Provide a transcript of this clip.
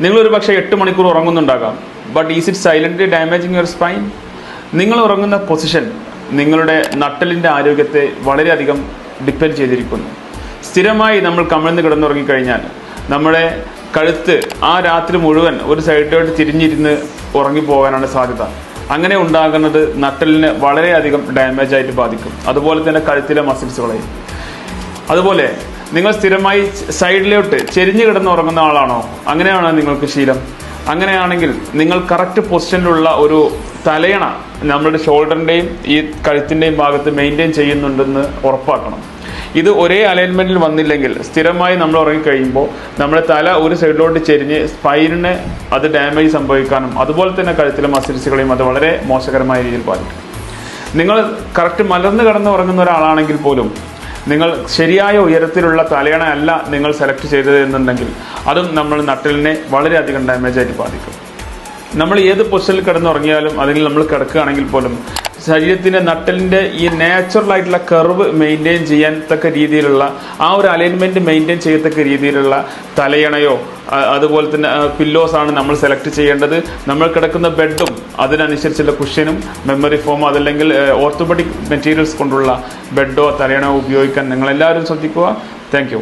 നിങ്ങളൊരു പക്ഷേ 8 മണിക്കൂർ ഉറങ്ങുന്നുണ്ടാകാം. But is it silently damaging your spine? നിങ്ങൾ ഉറങ്ങുന്ന പൊസിഷൻ നിങ്ങളുടെ നട്ടലിൻ്റെ ആരോഗ്യത്തെ വളരെയധികം ഡിപ്പെൻഡ് ചെയ്തിരിക്കുന്നു. സ്ഥിരമായി നമ്മൾ കമിഴ്ന്ന് കിടന്നുറങ്ങിക്കഴിഞ്ഞാൽ നമ്മുടെ കഴുത്ത് ആ രാത്രി മുഴുവൻ ഒരു സൈഡിലോട്ട് തിരിഞ്ഞിരുന്ന് ഉറങ്ങിപ്പോകാനാണ് സാധ്യത. അങ്ങനെ ഉണ്ടാകുന്നത് നട്ടലിന് വളരെയധികം ഡാമേജ് ആയിട്ട് ബാധിക്കും. അതുപോലെ തന്നെ കഴുത്തിലെ മസിൽസുകളെയും. അതുപോലെ നിങ്ങൾ സ്ഥിരമായി സൈഡിലോട്ട് ചെരിഞ്ഞു കിടന്നുറങ്ങുന്ന ആളാണോ? അങ്ങനെയാണോ നിങ്ങൾക്ക് ശീലം? അങ്ങനെയാണെങ്കിൽ നിങ്ങൾ കറക്റ്റ് പൊസിഷനിലുള്ള ഒരു തലയണ നമ്മുടെ ഷോൾഡറിൻ്റെയും ഈ കഴുത്തിൻ്റെയും ഭാഗത്ത് മെയിൻറ്റെയിൻ ചെയ്യുന്നുണ്ടെന്ന് ഉറപ്പാക്കണം. ഇത് ഒരേ അലൈൻമെൻറ്റിൽ വന്നില്ലെങ്കിൽ സ്ഥിരമായി നമ്മൾ ഉറങ്ങിക്കഴിയുമ്പോൾ നമ്മുടെ തല ഒരു സൈഡിലോട്ട് ചെരിഞ്ഞ് സ്പൈനിന് അത് ഡാമേജ് സംഭവിക്കാനും അതുപോലെ തന്നെ കഴുത്തിലെ മസിൽസുകളെയും അത് വളരെ മോശകരമായ രീതിയിൽ ബാധിക്കും. നിങ്ങൾ കറക്റ്റ് മലർന്ന് കിടന്ന് ഉറങ്ങുന്ന ഒരാളാണെങ്കിൽ പോലും നിങ്ങൾ ശരിയായ ഉയരത്തിലുള്ള തലയണ അല്ല നിങ്ങൾ സെലക്ട് ചെയ്തത് എന്നുണ്ടെങ്കിൽ അതും നമ്മൾ നട്ടലിനെ വളരെയധികം ഡാമേജ് ആയിട്ട് ബാധിക്കും. നമ്മൾ ഏത് പൊസിഷനിൽ കിടന്നുറങ്ങിയാലും അതിൽ നമ്മൾ കിടക്കുകയാണെങ്കിൽ പോലും ശരീരത്തിൻ്റെ നട്ടലിൻ്റെ ഈ നാച്ചുറലായിട്ടുള്ള കർവ് മെയിൻറ്റെയിൻ ചെയ്യാൻ തക്ക രീതിയിലുള്ള ആ ഒരു അലൈൻമെൻറ്റ് മെയിൻറ്റെയിൻ ചെയ്യത്തക്ക രീതിയിലുള്ള തലയണയോ അതുപോലെ തന്നെ പില്ലോസാണ് നമ്മൾ സെലക്ട് ചെയ്യേണ്ടത്. നമ്മൾ കിടക്കുന്ന ബെഡും അതിനനുസരിച്ചുള്ള കുഷ്യനും മെമ്മറി ഫോമോ അതല്ലെങ്കിൽ ഓർത്തോപെഡിക് മെറ്റീരിയൽസ് കൊണ്ടുള്ള ബെഡോ തലയണയോ ഉപയോഗിക്കാൻ നിങ്ങളെല്ലാവരും ശ്രദ്ധിക്കുക. Thank you.